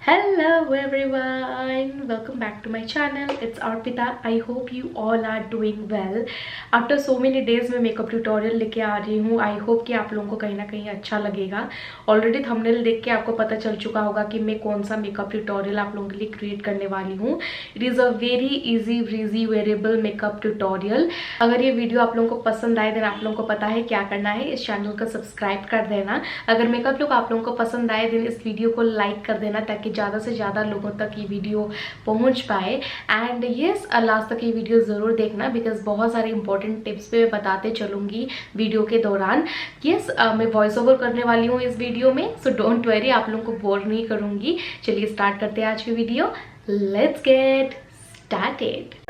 Hello everyone, welcome back to my channel. It's Arpita. I hope you all are doing well. After so many days मैं makeup tutorial लेके आ रही हूँ. I hope कि आप लोगों को कहीं ना कहीं अच्छा लगेगा. ऑलरेडी थंबनेल देख के आपको पता चल चुका होगा कि मैं कौन सा मेकअप ट्यूटोरियल आप लोगों के लिए क्रिएट करने वाली हूँ. It is a very easy breezy wearable makeup tutorial. अगर ये वीडियो आप लोगों को पसंद आए देन आप लोगों को पता है क्या करना है. इस चैनल को सब्सक्राइब कर देना. अगर मेकअप लुक आप लोगों को पसंद आए देन इस वीडियो को लाइक कर देना ताकि ज़्यादा से ज़्यादा लोगों तक ये वीडियो पहुंच पाए. एंड येस, लास्ट तक ये वीडियो ज़रूर देखना बिकॉज बहुत सारे इंपॉर्टेंट टिप्स पे मैं बताते चलूँगी वीडियो के दौरान. येस, मैं वॉइस ओवर करने वाली हूँ इस वीडियो में, सो डोंट वरी, आप लोगों को बोर नहीं करूँगी. चलिए स्टार्ट करते हैं आज की video. Let's get started.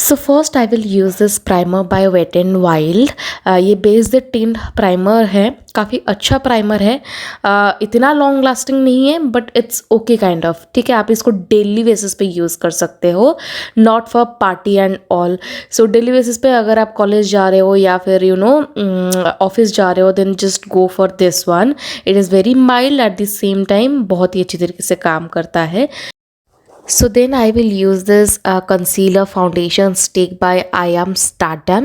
So first I will use this primer by Wet n Wild. ये बेस द टिंट प्राइमर है. काफ़ी अच्छा प्राइमर है. इतना लॉन्ग लास्टिंग नहीं है but it's okay kind of. ठीक है, आप इसको डेली बेसिस पे यूज़ कर सकते हो, not for party and all. So daily basis पे अगर आप कॉलेज जा रहे हो या फिर ऑफिस जा रहे हो then just go for this one. It is very mild at the same time, बहुत ही अच्छी तरीके से काम करता है. So then I will use this concealer foundation stick by I Am Stardom.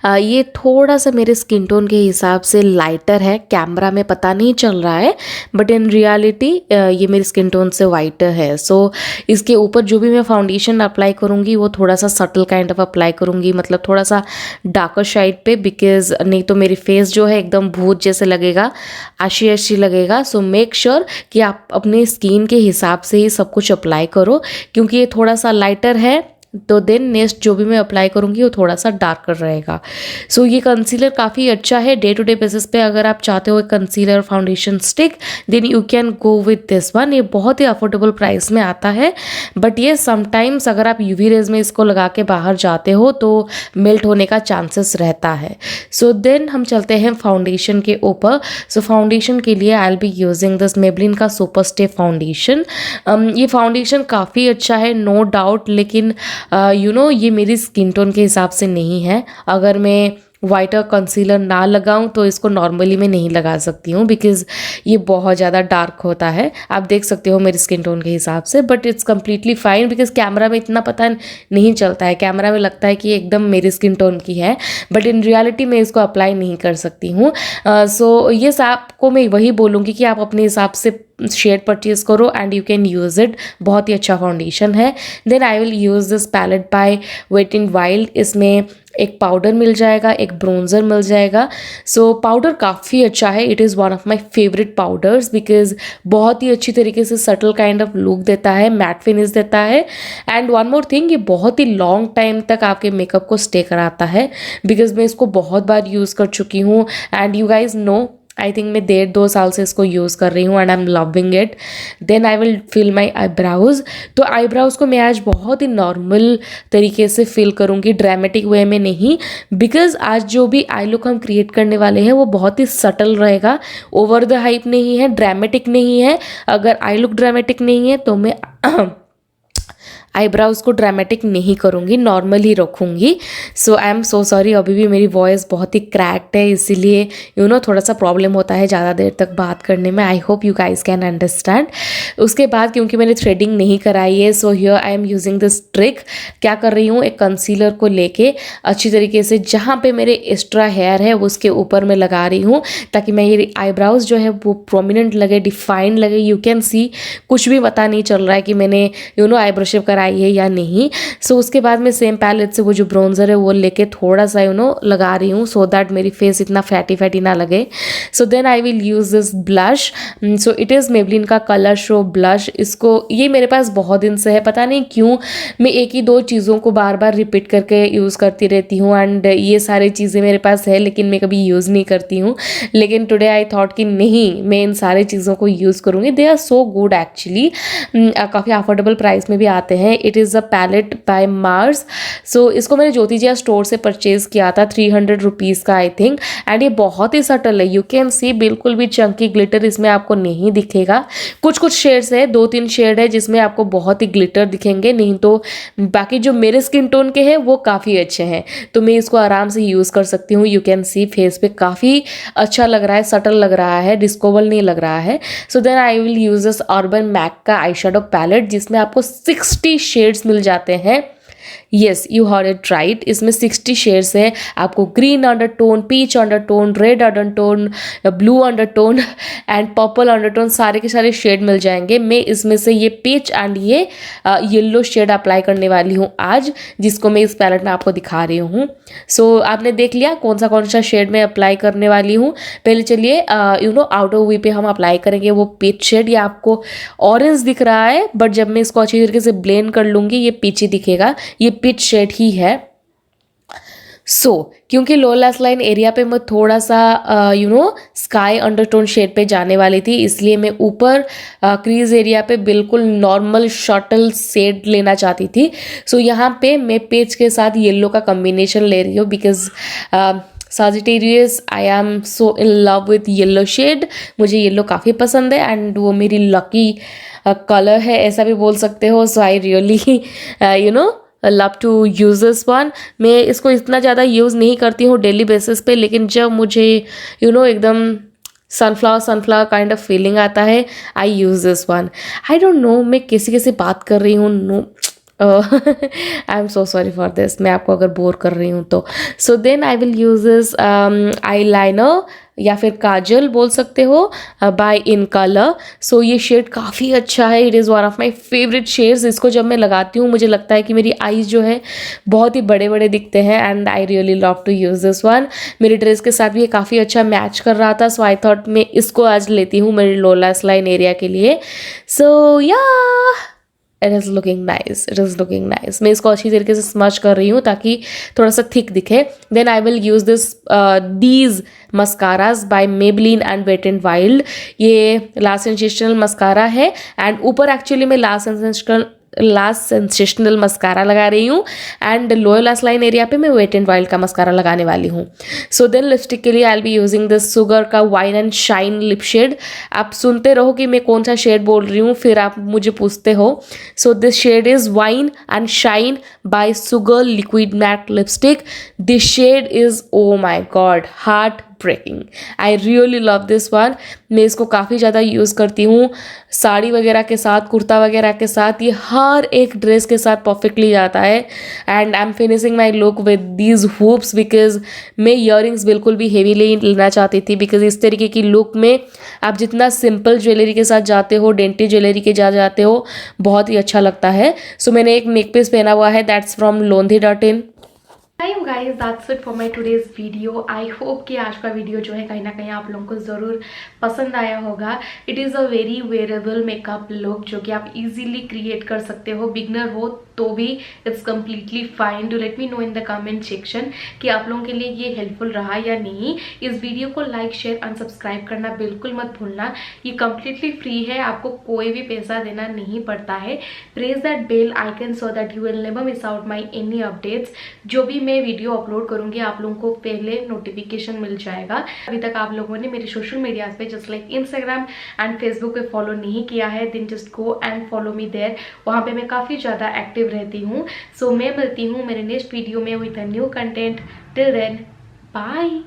ये थोड़ा सा मेरे स्किन टोन के हिसाब से लाइटर है. कैमरा में पता नहीं चल रहा है बट इन रियलिटी ये मेरी स्किन टोन से वाइटर है. सो इसके ऊपर जो भी मैं फाउंडेशन अप्लाई करूँगी वो थोड़ा सा सटल काइंड ऑफ अप्लाई करूँगी, मतलब थोड़ा सा डार्कर साइड पे, बिकॉज नहीं तो मेरी फेस जो है एकदम भूत जैसे लगेगा, आशी आशी लगेगा. सो मेक श्योर कि आप अपने स्किन के हिसाब से ही सब कुछ अप्लाई करो क्योंकि ये थोड़ा सा लाइटर है. तो देन नेक्स्ट जो भी मैं अप्लाई करूँगी वो थोड़ा सा डार्कर रहेगा. सो ये कंसीलर काफ़ी अच्छा है डे टू डे बेसिस पे. अगर आप चाहते हो concealer foundation stick then you can go with this one. ये बहुत ही अफोर्डेबल प्राइस में आता है बट ये समटाइम्स अगर आप यूवी रेज में इसको लगा के बाहर जाते हो तो मेल्ट होने का चांसेस रहता है. सो देन हम चलते हैं फाउंडेशन के ऊपर. सो फाउंडेशन के लिए I will be using this Maybelline का सुपर स्टे फाउंडेशन. ये फाउंडेशन काफ़ी अच्छा है नो डाउट, लेकिन ये मेरी स्किन टोन के हिसाब से नहीं है. अगर मैं वाइटर कंसीलर ना लगाऊं तो इसको नॉर्मली मैं नहीं लगा सकती हूँ बिकॉज ये बहुत ज़्यादा डार्क होता है. आप देख सकते हो मेरी स्किन टोन के हिसाब से, but it's completely fine because camera में इतना पता नहीं चलता है. कैमरा में लगता है कि एकदम मेरी स्किन टोन की है बट इन रियलिटी मैं इसको अप्लाई नहीं कर सकती हूँ. सो ये आपको मैं वही बोलूँगी कि आप अपने हिसाब से शेड परचेज करो and you can use it. बहुत ही अच्छा फाउंडेशन है. Then I will use this palette by wet and wild. इसमें एक पाउडर मिल जाएगा, एक ब्रोंज़र मिल जाएगा. सो पाउडर काफ़ी अच्छा है. It is one of my favourite powders because बहुत ही अच्छी तरीके से सटल काइंड ऑफ लुक देता है, मैट फिनिश देता है. एंड वन मोर थिंग, ये बहुत ही लॉन्ग टाइम तक आपके मेकअप को स्टे कराता है बिकॉज मैं इसको बहुत बार यूज़ कर चुकी हूँ and you guys know I think मैं 1.5-2 साल से इसको यूज़ कर रही हूँ and I am loving it. Then I will fill my eyebrows. तो आईब्राउज को मैं आज बहुत ही नॉर्मल तरीके से फिल करूँगी, ड्रामेटिक वे में नहीं, बिकॉज आज जो भी आई लुक हम क्रिएट करने वाले हैं वो बहुत ही सटल रहेगा. ओवर द हाइप नहीं है, ड्रामेटिक नहीं है. अगर आई लुक ड्रामेटिक नहीं है तो मैं आईब्राउज को ड्रामेटिक नहीं करूँगी, नॉर्मल ही रखूँगी. सो आई एम सो सॉरी, अभी भी मेरी वॉइस बहुत ही क्रैक्ड है इसीलिए थोड़ा सा प्रॉब्लम होता है ज़्यादा देर तक बात करने में. I hope you guys can understand. उसके बाद क्योंकि मैंने थ्रेडिंग नहीं कराई है so here I am using this trick. क्या कर रही हूँ, एक कंसीलर को लेके अच्छी तरीके से जहाँ पे मेरे एक्स्ट्रा हेयर है उसके ऊपर मैं लगा रही हूँ ताकि मेरी आईब्राउज जो है वो प्रोमिनेंट लगे, डिफाइंड लगे. यू कैन सी कुछ भी पता नहीं चल रहा है कि मैंने आईब्रो शेप कराई है या नहीं. सो उसके बाद मैं सेम पैलेट से वो जो ब्रोंजर है वो लेके थोड़ा सा लगा रही हूँ सो दैट मेरी फेस इतना फैटी ना लगे. So then I will use this blush. So it is Maybelline का कलर शो ब्लश. इसको ये मेरे पास बहुत दिन से है, पता नहीं क्यों मैं एक ही दो चीज़ों को बार बार रिपीट करके यूज़ करती रहती हूँ एंड ये सारी चीज़ें मेरे पास है लेकिन मैं कभी यूज़ नहीं करती हूँ. लेकिन टुडे आई थॉट कि नहीं, मैं इन सारी चीज़ों को यूज़ करूँगी. They are so good actually. काफ़ी अफोर्डेबल प्राइस में भी आते हैं. हैं। It is a palette by Mars. So इसको मैंने ज्योतिजिया स्टोर से परचेज़ किया था 300 रुपीज़ का आई थिंक। एंड ये बहुत ही सटल है, यू कैन सी बिल्कुल भी चंकी ग्लिटर इसमें आपको नहीं दिखेगा। कुछ शेड्स है, 2-3 शेड है जिसमें आपको बहुत ही ग्लिटर दिखेंगे, नहीं तो बाकी जो मेरे स्किन टोन के हैं वो काफ़ी अच्छे हैं। तो मैं इसको आराम से यूज़ कर सकती हूँ। यू कैन सी फेस पे काफ़ी अच्छा लग रहा है, सटल लग रहा है, डिस्कोबल नहीं लग रहा है। So then I will use this Urban Mac का आई शेडो पैलेट जिसमें आपको 60 शेड्स मिल जाते हैं। Yes, you heard it right, इसमें 60 शेड्स हैं। आपको green undertone, peach undertone, red undertone, blue undertone and purple undertone, सारे के सारे शेड मिल जाएंगे। मैं इसमें से ये पीच एंड ये येलो शेड अप्लाई करने वाली हूँ आज, जिसको मैं इस पैलेट में आपको दिखा रही हूँ। सो आपने देख लिया कौन सा शेड मैं अप्लाई करने वाली हूँ। पहले चलिए आउटर वी पे हम अप्लाई करेंगे वो पीच शेड। ये आपको ऑरेंज दिख रहा है बट जब मैं इसको अच्छी तरीके से ब्लेंड कर लूँगी ये पीच ही दिखेगा, ये पिच शेड ही है। क्योंकि लो लैश लाइन एरिया पे मैं थोड़ा सा स्काई अंडरटोन शेड पे जाने वाली थी, इसलिए मैं ऊपर क्रीज एरिया पे बिल्कुल नॉर्मल शॉर्टल शेड लेना चाहती थी। यहाँ पे मैं पेज के साथ येलो का कॉम्बिनेशन ले रही हूँ because Sagittarius, I am so in love with yellow shade. मुझे येलो काफ़ी पसंद है एंड वो मेरी लकी कलर है, ऐसा भी बोल सकते हो। So I really love to use this one. मैं इसको इतना ज़्यादा यूज़ नहीं करती हूँ डेली बेसिस पे, लेकिन जब मुझे एकदम सनफ्लावर काइंड ऑफ फीलिंग आता है, I use this one. I don't know मैं किसी बात कर रही हूँ, no I am so sorry for this, मैं आपको अगर बोर कर रही हूँ तो। So then I will use this eyeliner या फिर काजल बोल सकते हो, बाय इन कलर। सो ये शेड काफ़ी अच्छा है, it is one of my favourite shades. इसको जब मैं लगाती हूँ मुझे लगता है कि मेरी आईज जो है बहुत ही बड़े बड़े दिखते हैं and I really love to use this one. मेरी ड्रेस के साथ भी ये काफ़ी अच्छा मैच कर रहा था, सो आई थॉट मैं इसको आज लेती हूँ मेरी लो लैश लाइन एरिया के लिए। सो या it is looking nice, it is looking nice. मैं इसको अच्छी तरीके से स्मच कर रही हूँ ताकि थोड़ा सा थिक दिखे। Then I will use this these mascaras by Maybelline and wet and wild. ये लास्ट सेंसेशनल मस्कारा है एंड ऊपर एक्चुअली मैं लास्ट सेंसेशनल मस्कारा लगा रही हूँ and lower lash line area पे मैं वेट एंड वाइल्ड का मस्कारा लगाने वाली हूँ। सो देन लिपस्टिक के लिए I will be using this Sugar का wine and shine lip shade. आप सुनते रहो कि मैं कौन सा शेड बोल रही हूँ, फिर आप मुझे पूछते हो। So this shade is wine and shine by Sugar liquid matte lipstick. This shade is oh my god heart breaking, I really love this one. मैं इसको काफ़ी ज़्यादा यूज़ करती हूँ साड़ी वगैरह के साथ, कुर्ता वगैरह के साथ, ये हर एक ड्रेस के साथ परफेक्टली जाता है। And I M finishing my look with these hoops because मैं ईयरिंग्स बिल्कुल भी हेवीली लेना चाहती थी, बिकॉज इस तरीके की लुक में आप जितना सिंपल ज्वेलरी के साथ जाते हो, डेंटी ज्वेलरी के जाते हो, बहुत ही अच्छा लगता है। सो मैंने एक नेक पीस पहना हुआ है, that's from lonthi.in। Hi guys, that's it for my today's video. I hope कि आज का वीडियो जो है कहीं ना कहीं आप लोगों को ज़रूर पसंद आया होगा। It is a very wearable makeup look जो कि आप इजीली क्रिएट कर सकते हो, बिगनर हो तो भी it's completely fine. Do let me know in the comment section कि आप लोगों के लिए ये हेल्पफुल रहा या नहीं। इस वीडियो को लाइक शेयर एंड सब्सक्राइब करना बिल्कुल मत भूलना। ये कम्प्लीटली फ्री है, आपको कोई भी पैसा देना नहीं पड़ता है। Press that bell icon so that you will never miss out my any updates. जो भी मैं वीडियो अपलोड करूंगी आप लोगों को पहले नोटिफिकेशन मिल जाएगा। अभी तक आप लोगों ने मेरे सोशल मीडिया पे just like Instagram and Facebook पे फॉलो नहीं किया है, then just go and follow me there. वहाँ पे मैं काफ़ी ज़्यादा एक्टिव रहती हूँ। सो मैं मिलती हूँ मेरे नेक्स्ट वीडियो में with a new content. Till then bye.